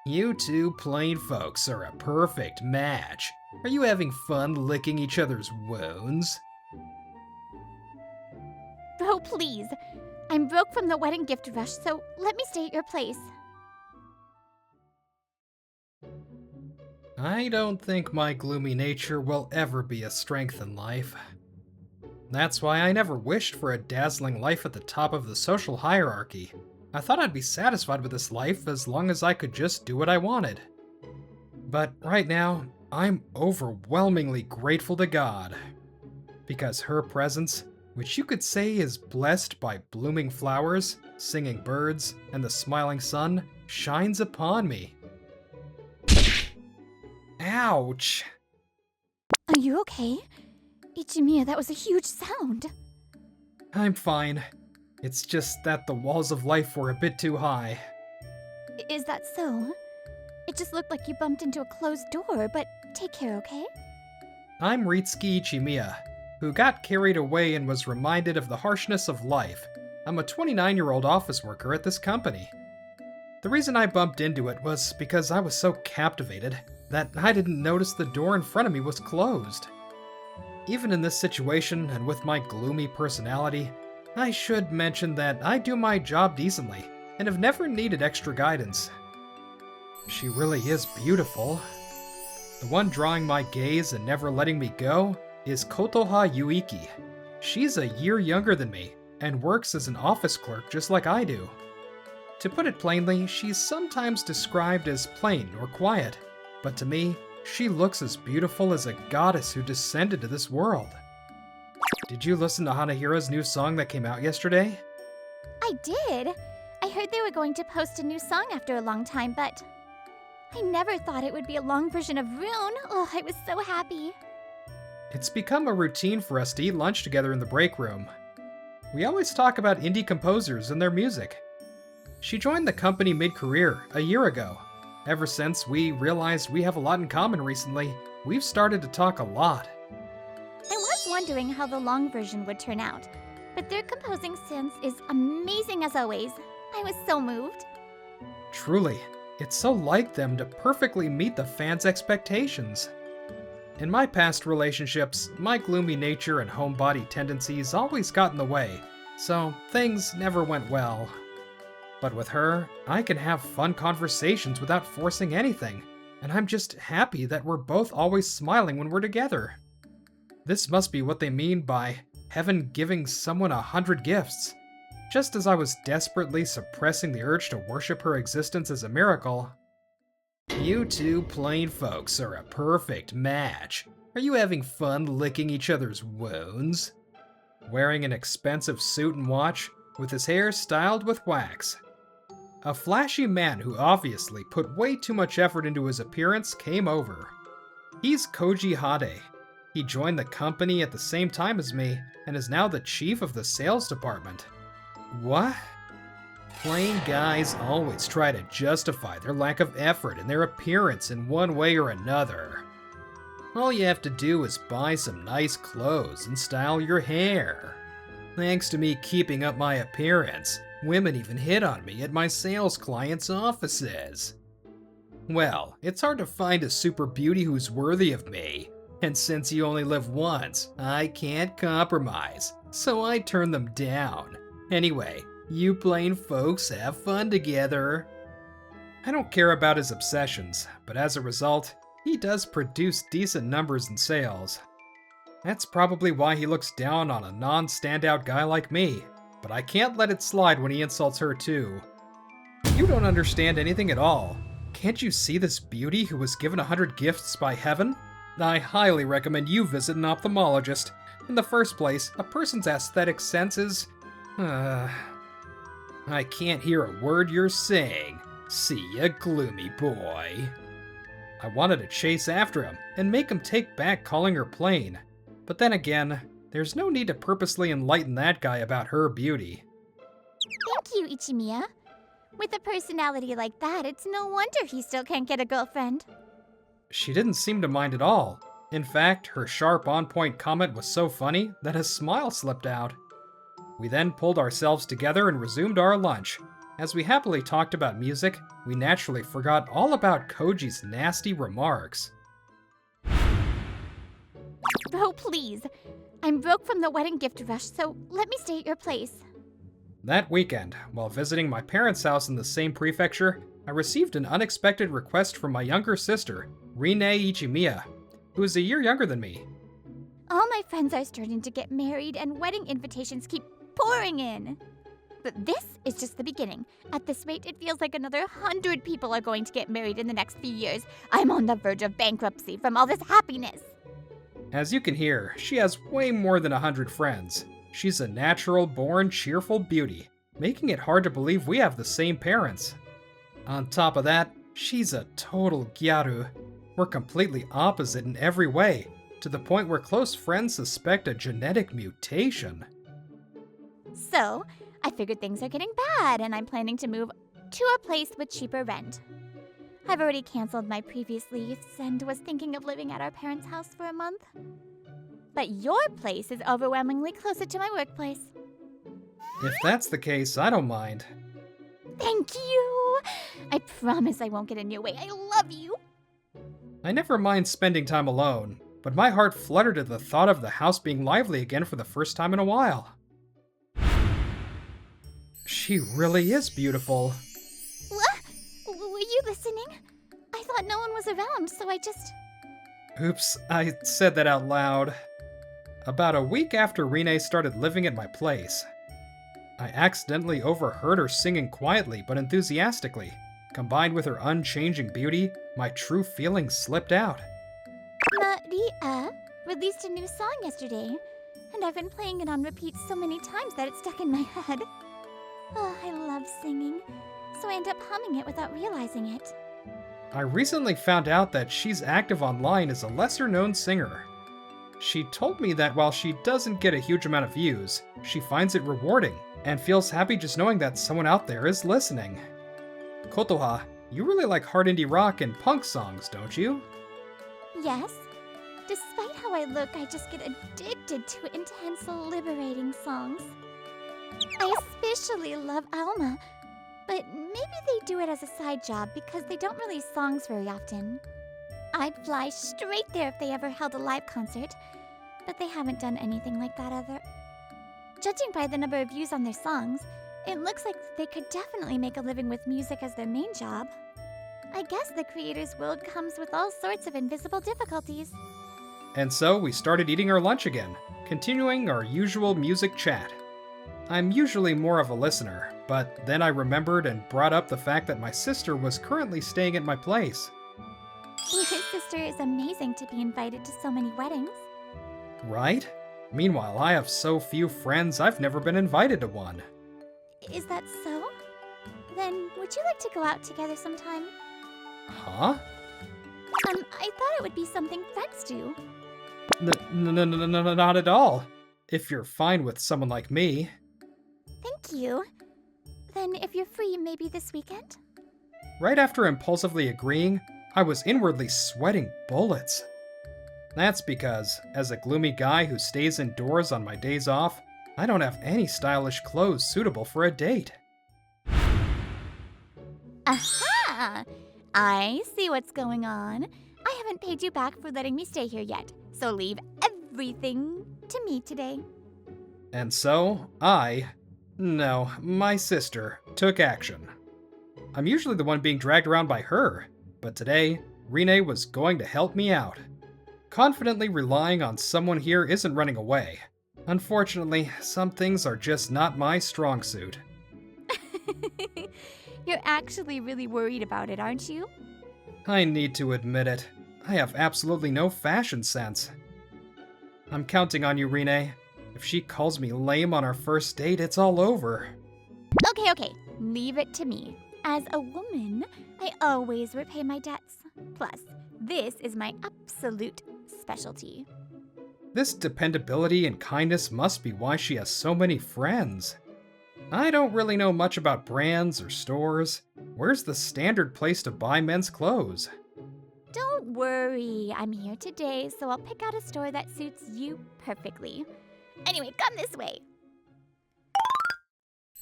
You two plain folks are a perfect match. Are you having fun licking each other's wounds? Oh, please. I'm broke from the wedding gift rush, so let me stay at your place. I don't think my gloomy nature will ever be a strength in life. That's why I never wished for a dazzling life at the top of the social hierarchy. I thought I'd be satisfied with this life as long as I could just do what I wanted. But right now, I'm overwhelmingly grateful to God. Because her presence, which you could say is blessed by blooming flowers, singing birds, and the smiling sun, shines upon me. Ouch! Are you okay? Ichimiya, that was a huge sound. I'm fine. It's just that the walls of life were a bit too high. Is that so? It just looked like you bumped into a closed door, but take care, okay? I'm Ritsuki Ichimiya, who got carried away and was reminded of the harshness of life. I'm a 29-year-old office worker at this company. The reason I bumped into it was because I was so captivated that I didn't notice the door in front of me was closed. Even in this situation, and with my gloomy personality, I should mention that I do my job decently, and have never needed extra guidance. She really is beautiful. The one drawing my gaze and never letting me go is Kotoha Yuiki. She's a year younger than me, and works as an office clerk just like I do. To put it plainly, she's sometimes described as plain or quiet, but to me, she looks as beautiful as a goddess who descended to this world. Did you listen to Hanahira's new song that came out yesterday? I did. I heard they were going to post a new song after a long time, but I never thought it would be a long version of Rune. Oh, I was so happy. It's become a routine for us to eat lunch together in the break room. We always talk about indie composers and their music. She joined the company mid-career, a year ago. Ever since we realized we have a lot in common recently, we've started to talk a lot. I was wondering how the long version would turn out, but their composing sense is amazing as always. I was so moved. Truly, it's so like them to perfectly meet the fans' expectations. In my past relationships, my gloomy nature and homebody tendencies always got in the way, so things never went well. But with her, I can have fun conversations without forcing anything, and I'm just happy that we're both always smiling when we're together. This must be what they mean by heaven giving someone 100 gifts. Just as I was desperately suppressing the urge to worship her existence as a miracle. You two plain folks are a perfect match. Are you having fun licking each other's wounds? Wearing an expensive suit and watch, with his hair styled with wax. A flashy man who obviously put way too much effort into his appearance came over. He's Koji Hade. He joined the company at the same time as me, and is now the chief of the sales department. What? Plain guys always try to justify their lack of effort in their appearance in one way or another. All you have to do is buy some nice clothes and style your hair. Thanks to me keeping up my appearance, women even hit on me at my sales clients' offices. Well, it's hard to find a super beauty who's worthy of me, and since you only live once, I can't compromise, so I turn them down. Anyway, you plain folks have fun together. I don't care about his obsessions, but as a result, he does produce decent numbers in sales. That's probably why he looks down on a non-standout guy like me, but I can't let it slide when he insults her too. You don't understand anything at all. Can't you see this beauty who was given 100 gifts by heaven? I highly recommend you visit an ophthalmologist. In the first place, a person's aesthetic sense is... I can't hear a word you're saying. See ya, gloomy boy. I wanted to chase after him and make him take back calling her plain. But then again, there's no need to purposely enlighten that guy about her beauty. Thank you, Ichimiya. With a personality like that, it's no wonder he still can't get a girlfriend. She didn't seem to mind at all. In fact, her sharp on-point comment was so funny that a smile slipped out. We then pulled ourselves together and resumed our lunch, As we happily talked about music, we naturally forgot all about Koji's nasty remarks. Oh, please. I'm broke from the wedding gift rush, so let me stay at your place. That weekend, while visiting my parents' house in the same prefecture, I received an unexpected request from my younger sister, Rine Ichimiya, who is a year younger than me. All my friends are starting to get married, and wedding invitations keep pouring in. But this is just the beginning. At this rate, it feels like another 100 people are going to get married in the next few years. I'm on the verge of bankruptcy from all this happiness. As you can hear, she has way more than 100 friends. She's a natural-born, cheerful beauty, making it hard to believe we have the same parents. On top of that, she's a total gyaru. We're completely opposite in every way, to the point where close friends suspect a genetic mutation. So, I figured things are getting bad, and I'm planning to move to a place with cheaper rent. I've already canceled my previous lease and was thinking of living at our parents' house for a month. But your place is overwhelmingly closer to my workplace. If that's the case, I don't mind. Thank you! I promise I won't get in your way. I love you! I never mind spending time alone, but my heart fluttered at the thought of the house being lively again for the first time in a while. She really is beautiful. What? Were you listening? I thought no one was around, so I just... Oops, I said that out loud. About a week after Rine started living at my place, I accidentally overheard her singing quietly but enthusiastically. Combined with her unchanging beauty, my true feelings slipped out. Maria released a new song yesterday, and I've been playing it on repeat so many times that it's stuck in my head. Oh, I love singing, so I end up humming it without realizing it. I recently found out that she's active online as a lesser-known singer. She told me that while she doesn't get a huge amount of views, she finds it rewarding, and feels happy just knowing that someone out there is listening. Kotoha, you really like hard indie rock and punk songs, don't you? Yes. Despite how I look, I just get addicted to intense, liberating songs. I especially love Alma, but maybe they do it as a side job because they don't release songs very often. I'd fly straight there if they ever held a live concert, but they haven't done anything like that ever. Judging by the number of views on their songs, it looks like they could definitely make a living with music as their main job. I guess the creator's world comes with all sorts of invisible difficulties. And so we started eating our lunch again, continuing our usual music chat. I'm usually more of a listener, but then I remembered and brought up the fact that my sister was currently staying at my place. Your sister is amazing to be invited to so many weddings. Right? Meanwhile, I have so few friends I've never been invited to one. Is that so? Then would you like to go out together sometime? Huh? I thought it would be something friends do. No, not at all. If you're fine with someone like me. Thank you. Then if you're free, maybe this weekend? Right after impulsively agreeing, I was inwardly sweating bullets. That's because, as a gloomy guy who stays indoors on my days off, I don't have any stylish clothes suitable for a date. Aha! I see what's going on. I haven't paid you back for letting me stay here yet, so leave everything to me today. And so, my sister, took action. I'm usually the one being dragged around by her, but today, Rine was going to help me out. Confidently relying on someone here isn't running away. Unfortunately, some things are just not my strong suit. You're actually really worried about it, aren't you? I need to admit it. I have absolutely no fashion sense. I'm counting on you, Rine. If she calls me lame on our first date, it's all over. Okay. Leave it to me. As a woman, I always repay my debts. Plus, this is my absolute specialty. This dependability and kindness must be why she has so many friends. I don't really know much about brands or stores. Where's the standard place to buy men's clothes? Don't worry, I'm here today, so I'll pick out a store that suits you perfectly. Anyway, come this way.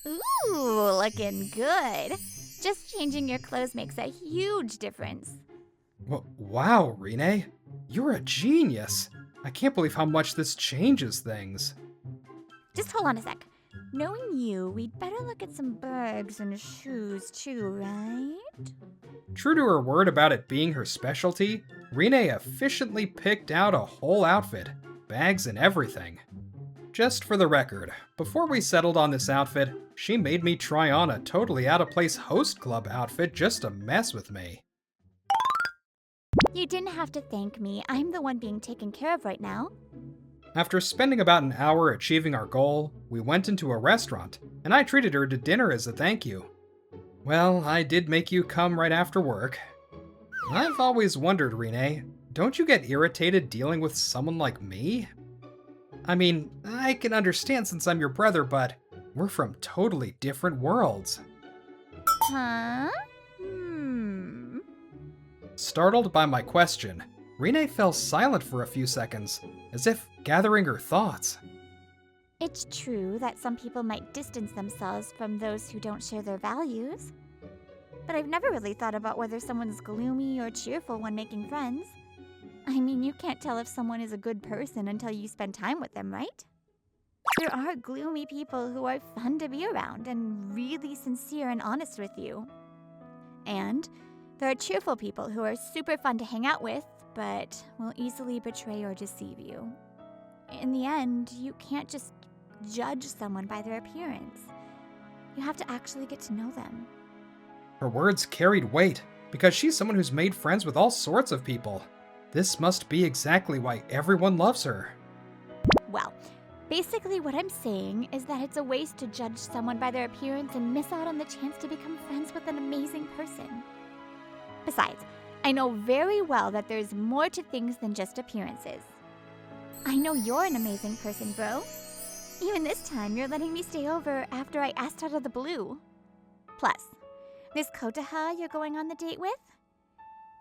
Ooh, looking good. Just changing your clothes makes a huge difference. Wow, Rene. You're a genius. I can't believe how much this changes things. Just hold on a sec. Knowing you, we'd better look at some bags and shoes too, right? True to her word about it being her specialty, Rene efficiently picked out a whole outfit, bags and everything. Just for the record, before we settled on this outfit, she made me try on a totally out-of-place host club outfit just to mess with me. You didn't have to thank me. I'm the one being taken care of right now. After spending about an hour achieving our goal, we went into a restaurant, and I treated her to dinner as a thank you. Well, I did make you come right after work. I've always wondered, Rene, don't you get irritated dealing with someone like me? I mean, I can understand since I'm your brother, but we're from totally different worlds. Huh? Startled by my question, Rene fell silent for a few seconds, as if gathering her thoughts. It's true that some people might distance themselves from those who don't share their values. But I've never really thought about whether someone's gloomy or cheerful when making friends. I mean, you can't tell if someone is a good person until you spend time with them, right? There are gloomy people who are fun to be around and really sincere and honest with you. And there are cheerful people who are super fun to hang out with, but will easily betray or deceive you. In the end, you can't just judge someone by their appearance. You have to actually get to know them. Her words carried weight, because she's someone who's made friends with all sorts of people. This must be exactly why everyone loves her. Well, basically what I'm saying is that it's a waste to judge someone by their appearance and miss out on the chance to become friends with an amazing person. Besides, I know very well that there's more to things than just appearances. I know you're an amazing person, bro. Even this time, you're letting me stay over after I asked out of the blue. Plus, this Kotaha you're going on the date with?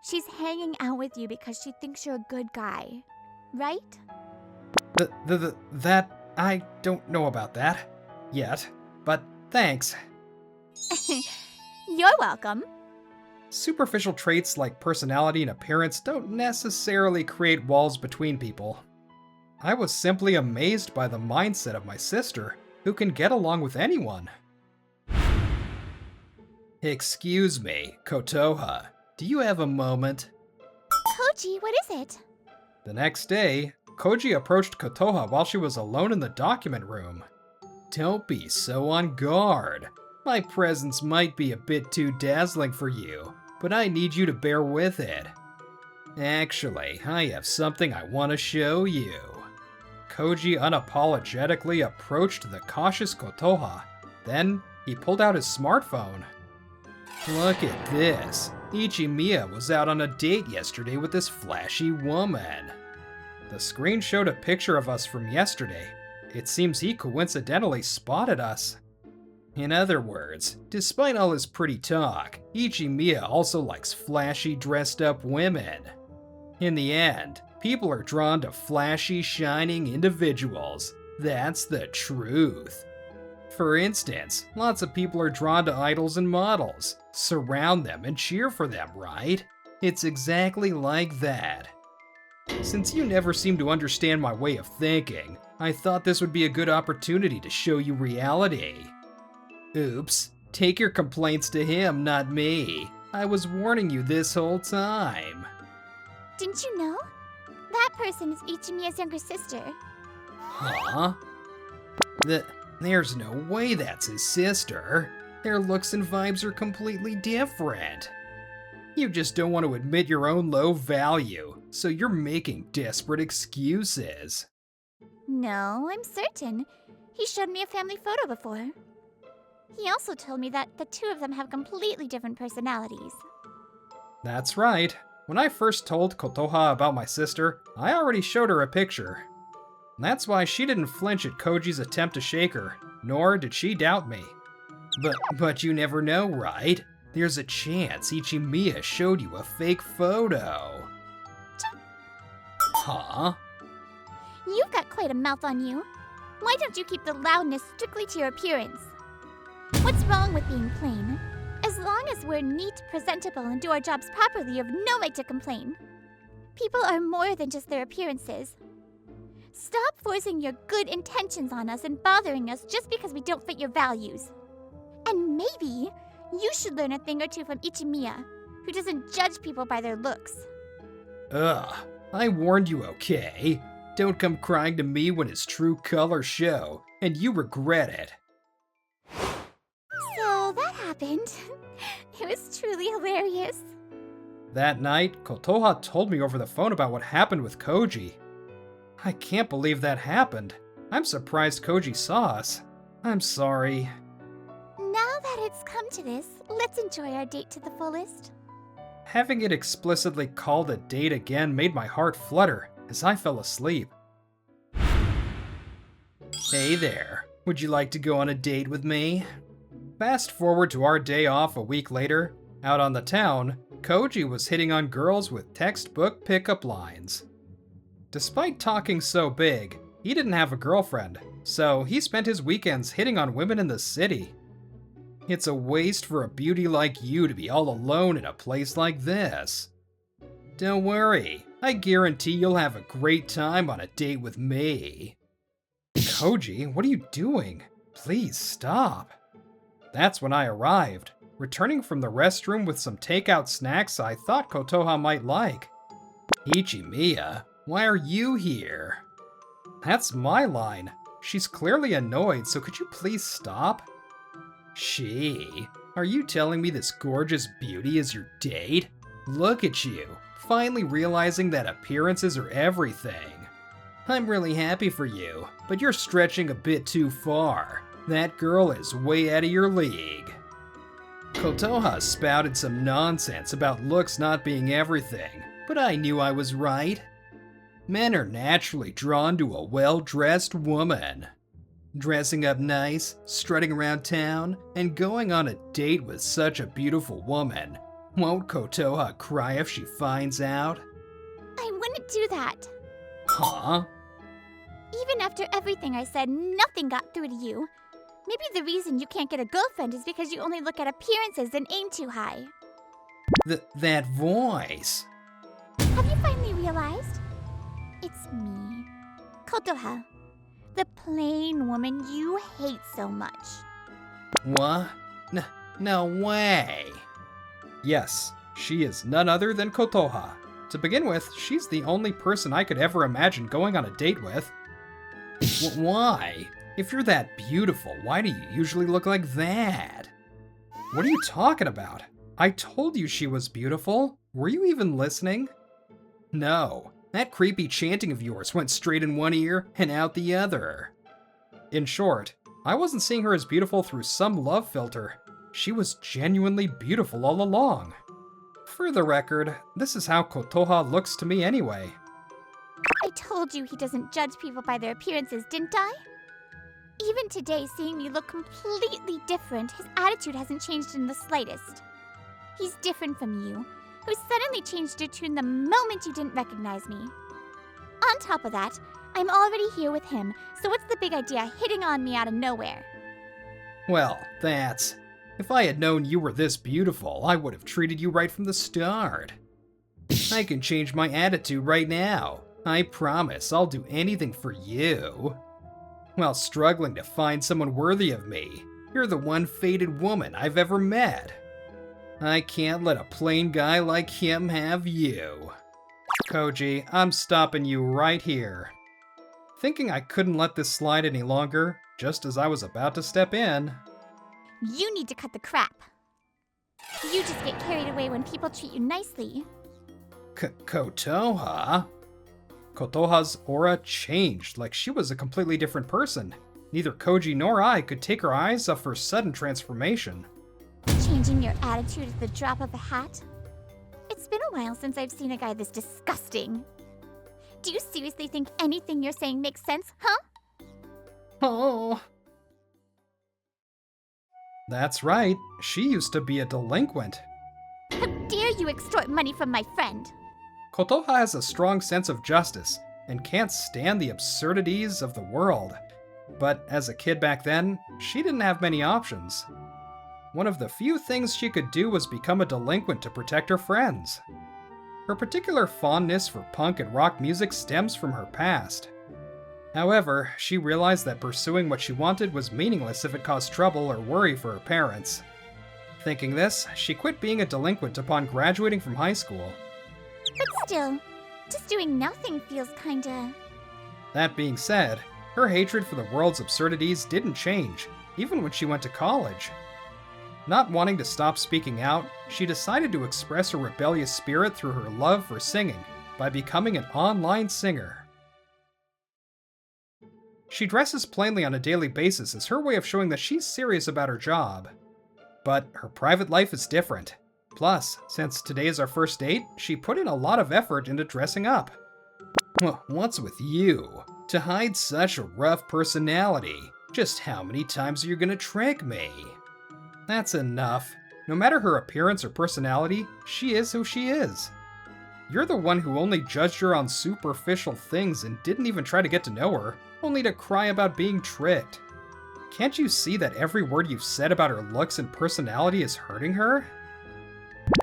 She's hanging out with you because she thinks you're a good guy, right? That, I don't know about that yet, but thanks. You're welcome. Superficial traits like personality and appearance don't necessarily create walls between people. I was simply amazed by the mindset of my sister, who can get along with anyone. Excuse me, Kotoha, do you have a moment? Koji, what is it? The next day, Koji approached Kotoha while she was alone in the document room. Don't be so on guard. My presence might be a bit too dazzling for you, but I need you to bear with it. Actually, I have something I want to show you. Koji unapologetically approached the cautious Kotoha. Then, he pulled out his smartphone. Look at this. Ichimiya was out on a date yesterday with this flashy woman. The screen showed a picture of us from yesterday. It seems he coincidentally spotted us. In other words, despite all his pretty talk, Ichimiya also likes flashy dressed up women. In the end, people are drawn to flashy, shining individuals. That's the truth. For instance, lots of people are drawn to idols and models. Surround them and cheer for them, right? It's exactly like that. Since you never seem to understand my way of thinking, I thought this would be a good opportunity to show you reality. Oops, take your complaints to him, not me. I was warning you this whole time. Didn't you know? That person is Ichimiya's younger sister. Huh? There's no way that's his sister. Their looks and vibes are completely different. You just don't want to admit your own low value, so you're making desperate excuses. No, I'm certain. He showed me a family photo before. He also told me that the two of them have completely different personalities. That's right. When I first told Kotoha about my sister, I already showed her a picture. That's why she didn't flinch at Koji's attempt to shake her, nor did she doubt me. But you never know, right? There's a chance Ichimiya showed you a fake photo. Huh? You've got quite a mouth on you. Why don't you keep the loudness strictly to your appearance? What's wrong with being plain? As long as we're neat, presentable, and do our jobs properly, you have no right to complain. People are more than just their appearances. Stop forcing your good intentions on us and bothering us just because we don't fit your values. And maybe you should learn a thing or two from Ichimiya, who doesn't judge people by their looks. Ugh, I warned you, okay? Don't come crying to me when his true colors show, and you regret it. So that happened. It was truly hilarious. That night, Kotoha told me over the phone about what happened with Koji. I can't believe that happened. I'm surprised Koji saw us. I'm sorry. Now that it's come to this, let's enjoy our date to the fullest. Having it explicitly called a date again made my heart flutter as I fell asleep. Hey there, would you like to go on a date with me? Fast forward to our day off a week later. Out on the town, Koji was hitting on girls with textbook pickup lines. Despite talking so big, he didn't have a girlfriend, so he spent his weekends hitting on women in the city. It's a waste for a beauty like you to be all alone in a place like this. Don't worry, I guarantee you'll have a great time on a date with me. Koji, what are you doing? Please stop. That's when I arrived, returning from the restroom with some takeout snacks I thought Kotoha might like. Ichimiya, why are you here? That's my line. She's clearly annoyed, so could you please stop? She? Are you telling me this gorgeous beauty is your date? Look at you, finally realizing that appearances are everything. I'm really happy for you, but you're stretching a bit too far. That girl is way out of your league. Kotoha spouted some nonsense about looks not being everything, but I knew I was right. Men are naturally drawn to a well-dressed woman. Dressing up nice, strutting around town, and going on a date with such a beautiful woman. Won't Kotoha cry if she finds out? I wouldn't do that. Huh? Even after everything I said, nothing got through to you. Maybe the reason you can't get a girlfriend is because you only look at appearances and aim too high. That voice. Have you finally realized? It's me, Kotoha, the plain woman you hate so much. What? No way. Yes, she is none other than Kotoha. To begin with, she's the only person I could ever imagine going on a date with. Why? If you're that beautiful, why do you usually look like that? What are you talking about? I told you she was beautiful. Were you even listening? No, that creepy chanting of yours went straight in one ear and out the other. In short, I wasn't seeing her as beautiful through some love filter. She was genuinely beautiful all along. For the record, this is how Kotoha looks to me anyway. I told you he doesn't judge people by their appearances, didn't I? Even today, seeing me look completely different, his attitude hasn't changed in the slightest. He's different from you, who suddenly changed your tune the moment you didn't recognize me. On top of that, I'm already here with him, so what's the big idea hitting on me out of nowhere? Well, that's... If I had known you were this beautiful, I would have treated you right from the start. I can change my attitude right now. I promise I'll do anything for you. While struggling to find someone worthy of me, you're the one fated woman I've ever met. I can't let a plain guy like him have you. Koji, I'm stopping you right here. Thinking I couldn't let this slide any longer, just as I was about to step in. You need to cut the crap. You just get carried away when people treat you nicely. Kotoha? Kotoha's aura changed like she was a completely different person. Neither Koji nor I could take our eyes off her sudden transformation. Changing your attitude at the drop of a hat? It's been a while since I've seen a guy this disgusting. Do you seriously think anything you're saying makes sense, huh? Oh. That's right, she used to be a delinquent. How dare you extort money from my friend? Kotoha has a strong sense of justice and can't stand the absurdities of the world. But as a kid back then, she didn't have many options. One of the few things she could do was become a delinquent to protect her friends. Her particular fondness for punk and rock music stems from her past. However, she realized that pursuing what she wanted was meaningless if it caused trouble or worry for her parents. Thinking this, she quit being a delinquent upon graduating from high school. But still, just doing nothing feels kinda... That being said, her hatred for the world's absurdities didn't change, even when she went to college. Not wanting to stop speaking out, she decided to express her rebellious spirit through her love for singing by becoming an online singer. She dresses plainly on a daily basis as her way of showing that she's serious about her job. But her private life is different. Plus, since today is our first date, she put in a lot of effort into dressing up. What's with you? To hide such a rough personality? Just how many times are you gonna trick me? That's enough. No matter her appearance or personality, she is who she is. You're the one who only judged her on superficial things and didn't even try to get to know her, only to cry about being tricked. Can't you see that every word you've said about her looks and personality is hurting her?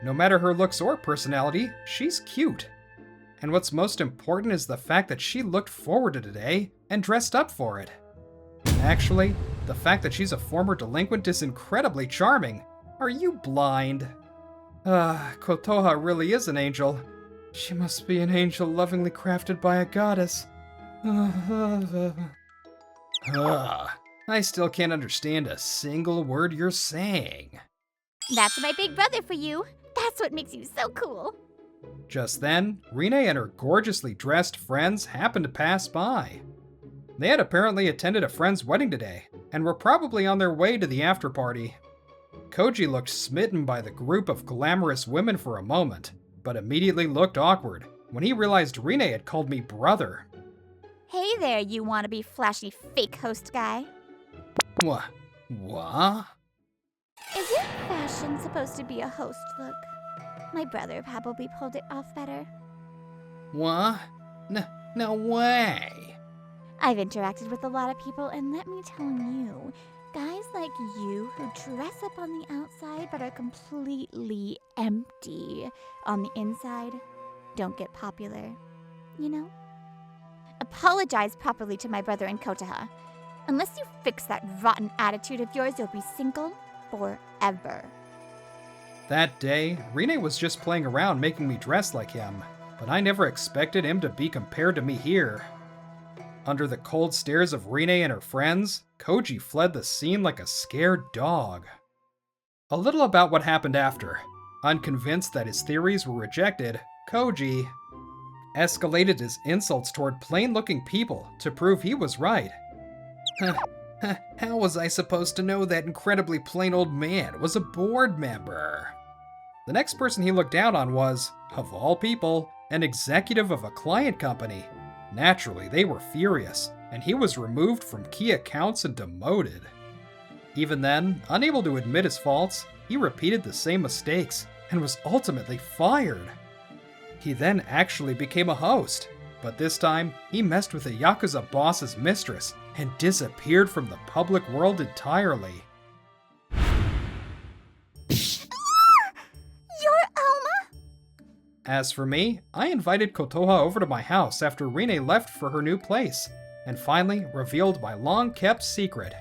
No matter her looks or personality, she's cute. And what's most important is the fact that she looked forward to today and dressed up for it. Actually, the fact that she's a former delinquent is incredibly charming. Are you blind? Kotoha really is an angel. She must be an angel lovingly crafted by a goddess. I still can't understand a single word you're saying. That's my big brother for you. That's what makes you so cool. Just then, Rine and her gorgeously dressed friends happened to pass by. They had apparently attended a friend's wedding today, and were probably on their way to the after party. Koji looked smitten by the group of glamorous women for a moment, but immediately looked awkward when he realized Rine had called me brother. Hey there, you wannabe flashy fake host guy. What? Is your fashion supposed to be a host look? My brother probably pulled it off better. What? No way! I've interacted with a lot of people, and let me tell you, guys like you who dress up on the outside but are completely empty on the inside don't get popular, you know? Apologize properly to my brother and Kotoha. Unless you fix that rotten attitude of yours, you'll be single forever. That day, Rine was just playing around making me dress like him, but I never expected him to be compared to me here. Under the cold stares of Rine and her friends, Koji fled the scene like a scared dog. A little about what happened after. Unconvinced that his theories were rejected, Koji escalated his insults toward plain-looking people to prove he was right. How was I supposed to know that incredibly plain old man was a board member? The next person he looked down on was, of all people, an executive of a client company. Naturally, they were furious, and he was removed from key accounts and demoted. Even then, unable to admit his faults, he repeated the same mistakes and was ultimately fired. He then actually became a host, but this time, he messed with a Yakuza boss's mistress and disappeared from the public world entirely. You're Alma? As for me, I invited Kotoha over to my house after Rine left for her new place, and finally revealed my long-kept secret.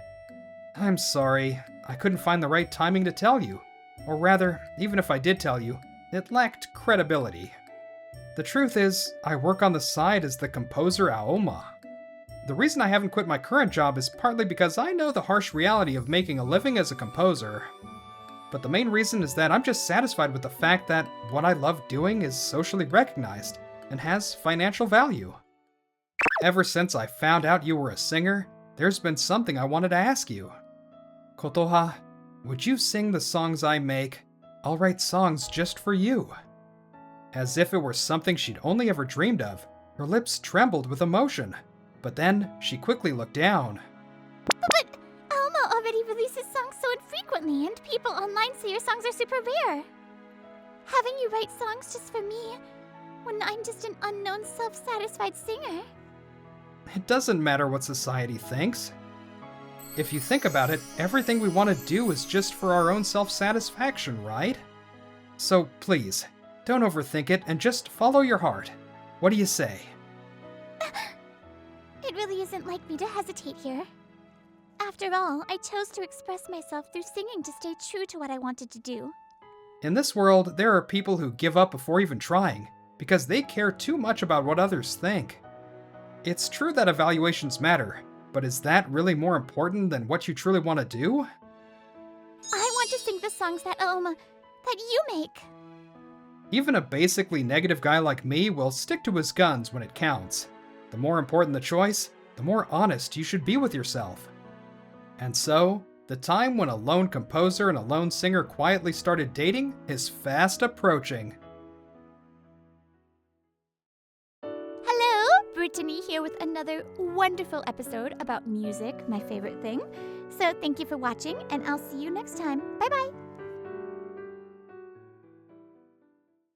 I'm sorry, I couldn't find the right timing to tell you. Or rather, even if I did tell you, it lacked credibility. The truth is, I work on the side as the composer Aoma. The reason I haven't quit my current job is partly because I know the harsh reality of making a living as a composer. But the main reason is that I'm just satisfied with the fact that what I love doing is socially recognized and has financial value. Ever since I found out you were a singer, there's been something I wanted to ask you. Kotoha, would you sing the songs I make? I'll write songs just for you. As if it were something she'd only ever dreamed of, her lips trembled with emotion. But then, she quickly looked down. But Alma already releases songs so infrequently, and people online say your songs are super rare. Having you write songs just for me, when I'm just an unknown self-satisfied singer. It doesn't matter what society thinks. If you think about it, everything we want to do is just for our own self-satisfaction, right? So please, don't overthink it and just follow your heart. What do you say? It really isn't like me to hesitate here. After all, I chose to express myself through singing to stay true to what I wanted to do. In this world, there are people who give up before even trying, because they care too much about what others think. It's true that evaluations matter, but is that really more important than what you truly want to do? I want to sing the songs that you make. Even a basically negative guy like me will stick to his guns when it counts. The more important the choice, the more honest you should be with yourself. And so, the time when a lone composer and a lone singer quietly started dating is fast approaching. Hello, Brittany here with another wonderful episode about music, my favorite thing. So thank you for watching, and I'll see you next time. Bye-bye!